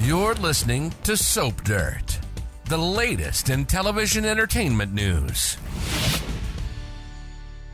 You're listening to Soap Dirt, the latest in television entertainment news.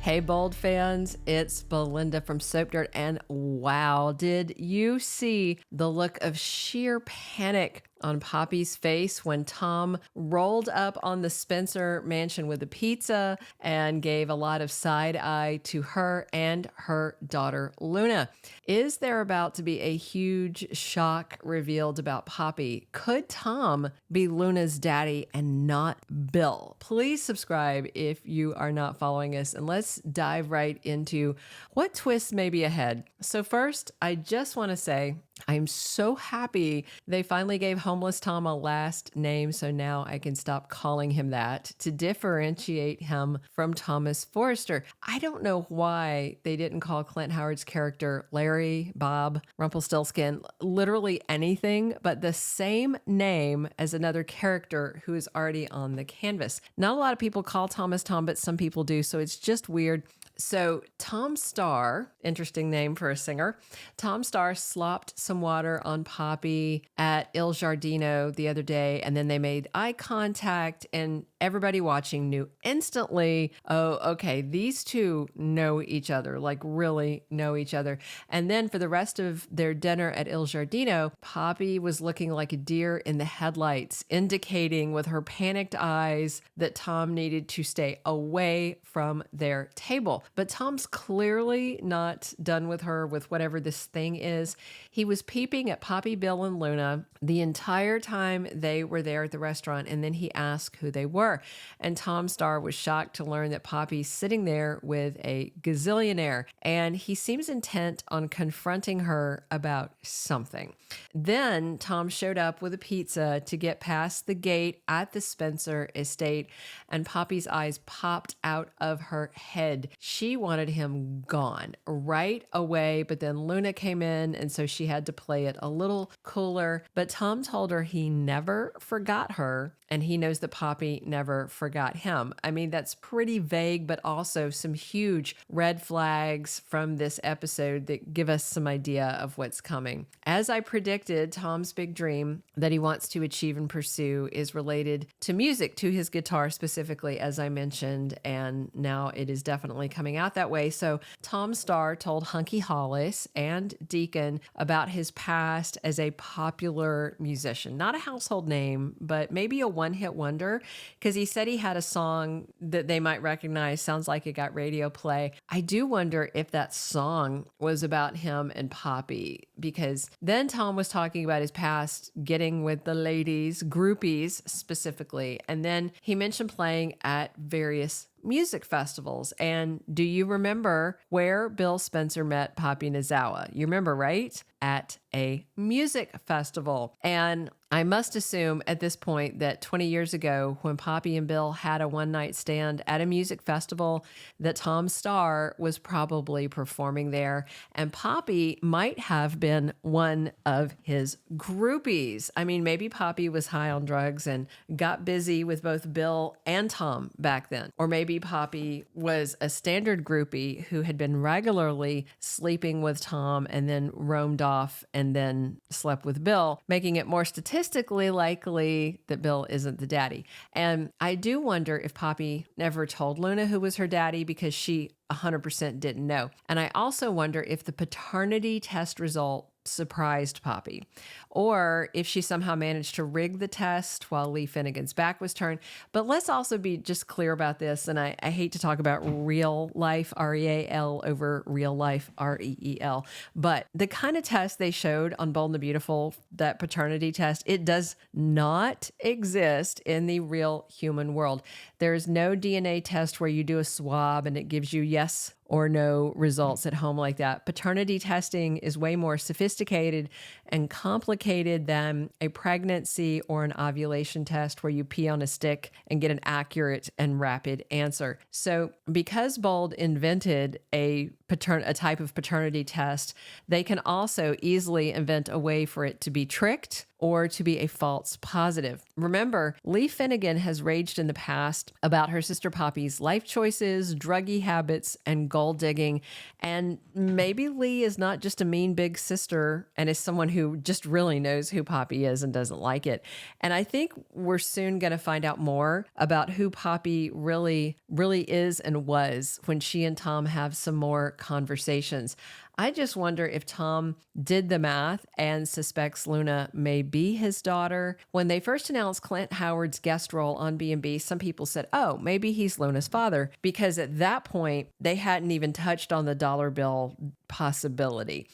Hey, Bold fans, it's Belinda from Soap Dirt, and wow, did you see the look of sheer panic on Poppy's face when Tom rolled up on the Spencer mansion with a pizza and gave a lot of side eye to her and her daughter, Luna? Is there about to be a huge shock revealed about Poppy? Could Tom be Luna's daddy and not Bill? Please subscribe if you are not following us, and let's dive right into what twists may be ahead. So first, I just want to say I'm so happy they finally gave homeless Tom a last name, so now I can stop calling him that to differentiate him from Thomas Forrester. I don't know why they didn't call Clint Howard's character Larry, Bob, Rumpelstiltskin, literally anything but the same name as another character who is already on the canvas. Not a lot of people call Thomas Tom, but some people do, so it's just weird. So Tom Starr, interesting name for a singer, Tom Starr slopped some water on Poppy at Il Giardino the other day, and then they made eye contact, and everybody watching knew instantly, oh, okay, these two know each other, like really know each other. And then for the rest of their dinner at Il Giardino, Poppy was looking like a deer in the headlights, indicating with her panicked eyes that Tom needed to stay away from their table. But Tom's clearly not done with her with whatever this thing is. He was peeping at Poppy, Bill, and Luna the entire time they were there at the restaurant, and then he asked who they were. And Tom Starr was shocked to learn that Poppy's sitting there with a gazillionaire, and he seems intent on confronting her about something. Then Tom showed up with a pizza to get past the gate at the Spencer estate, and Poppy's eyes popped out of her head. She wanted him gone right away, but then Luna came in, and so she had to play it a little cooler. But Tom told her he never forgot her, and he knows that Poppy never forgot him. I mean, that's pretty vague, but also some huge red flags from this episode that give us some idea of what's coming. As I predicted, Tom's big dream that he wants to achieve and pursue is related to music, to his guitar specifically, as I mentioned, and now it is definitely coming out that way. So Tom Starr told Hunky Hollis and Deacon about his past as a popular musician. Not a household name, but maybe a one-hit wonder, because he said he had a song that they might recognize. Sounds like it got radio play. I do wonder if that song was about him and Poppy, because then Tom was talking about his past getting with the ladies, groupies specifically, and then he mentioned playing at various music festivals. And do you remember where Bill Spencer met Poppy Nozawa? You remember, right? At a music festival. And I must assume at this point that 20 years ago, when Poppy and Bill had a one-night stand at a music festival, that Tom Starr was probably performing there, and Poppy might have been one of his groupies. I mean, maybe Poppy was high on drugs and got busy with both Bill and Tom back then. Or maybe Poppy was a standard groupie who had been regularly sleeping with Tom and then roamed off and then slept with Bill, making it more statistically likely that Bill isn't the daddy. And I do wonder if Poppy never told Luna who was her daddy because she 100% didn't know. And I also wonder if the paternity test result surprised Poppy, or if she somehow managed to rig the test while Lee Finnegan's back was turned. But let's also be just clear about this, and I hate to talk about real life, REAL, over real life, REEL, but the kind of test they showed on Bold and the Beautiful, that paternity test, it does not exist in the real human world. There's no DNA test where you do a swab and it gives you yes or no results at home like that. Paternity testing is way more sophisticated and complicated than a pregnancy or an ovulation test where you pee on a stick and get an accurate and rapid answer. So because Bold invented a a type of paternity test, they can also easily invent a way for it to be tricked or to be a false positive. Remember, Lee Finnegan has raged in the past about her sister Poppy's life choices, druggy habits, and gold digging. And maybe Lee is not just a mean big sister and is someone who just really knows who Poppy is and doesn't like it. And I think we're soon going to find out more about who Poppy really is and was when she and Tom have some more conversations. I just wonder if Tom did the math and suspects Luna may be his daughter. When they first announced Clint Howard's guest role on B&B, some people said, oh, maybe he's Luna's father, because at that point, they hadn't even touched on the dollar bill possibility.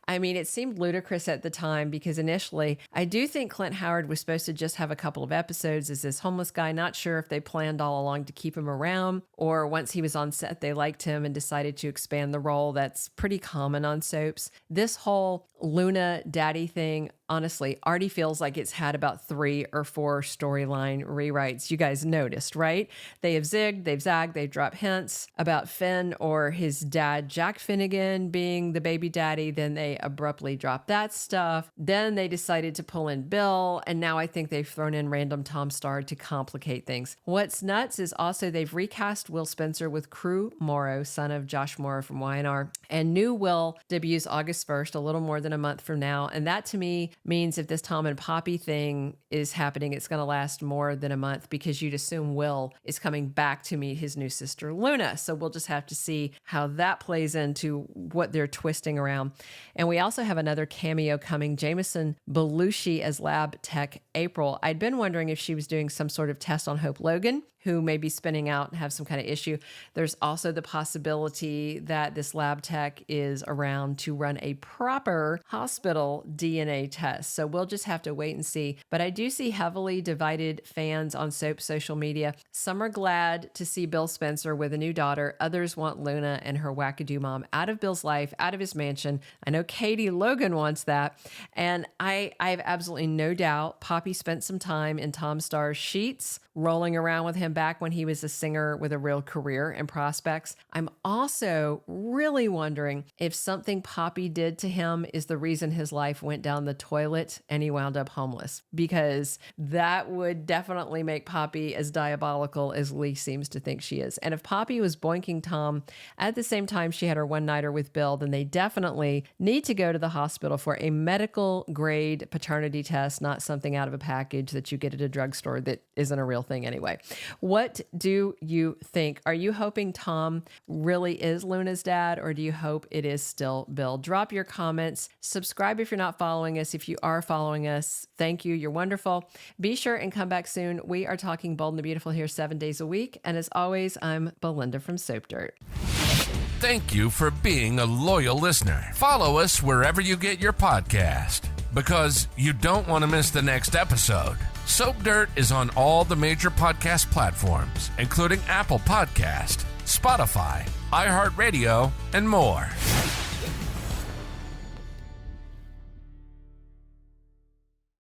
I mean, it seemed ludicrous at the time because initially, I do think Clint Howard was supposed to just have a couple of episodes as this homeless guy. Not sure if they planned all along to keep him around, or once he was on set, they liked him and decided to expand the role. That's pretty common on soaps. This whole Luna daddy thing, honestly, already feels like it's had about 3 or 4 storyline rewrites. You guys noticed, right? They have zigged, they've zagged, they've dropped hints about Finn or his dad, Jack Finnegan, being the baby daddy. Then they abruptly dropped that stuff. Then they decided to pull in Bill. And now I think they've thrown in random Tom Starr to complicate things. What's nuts is also they've recast Will Spencer with Crew Morrow, son of Josh Morrow from Y&R. And new Will debuts August 1st, a little more than a month from now. And that to me means if this Tom and Poppy thing is happening, it's going to last more than a month, because you'd assume Will is coming back to meet his new sister Luna. So we'll just have to see how that plays into what they're twisting around. And we also have another cameo coming, Jameson Belushi as lab tech April. I'd been wondering if she was doing some sort of test on Hope Logan, who may be spinning out and have some kind of issue. There's also the possibility that this lab tech is around to run a proper hospital DNA test. So we'll just have to wait and see. But I do see heavily divided fans on soap social media. Some are glad to see Bill Spencer with a new daughter. Others want Luna and her wackadoo mom out of Bill's life, out of his mansion. I know Katie Logan wants that. And I have absolutely no doubt Poppy spent some time in Tom Starr's sheets, rolling around with him back when he was a singer with a real career and prospects. I'm also really wondering if something Poppy did to him is the reason his life went down the toilet and he wound up homeless, because that would definitely make Poppy as diabolical as Lee seems to think she is. And if Poppy was boinking Tom at the same time she had her one-nighter with Bill, then they definitely need to go to the hospital for a medical grade paternity test, not something out of a package that you get at a drugstore that isn't a real thing anyway. What do you think? Are you hoping Tom really is Luna's dad, or do you hope it is still Bill? Drop your comments. Subscribe if you're not following us. If you are following us, thank you. You're wonderful. Be sure and come back soon. We are talking Bold and the Beautiful here 7 days a week. And as always, I'm Belinda from Soap Dirt. Thank you for being a loyal listener. Follow us wherever you get your podcast, because you don't want to miss the next episode. Soap Dirt is on all the major podcast platforms, including Apple Podcast, Spotify, iHeartRadio, and more.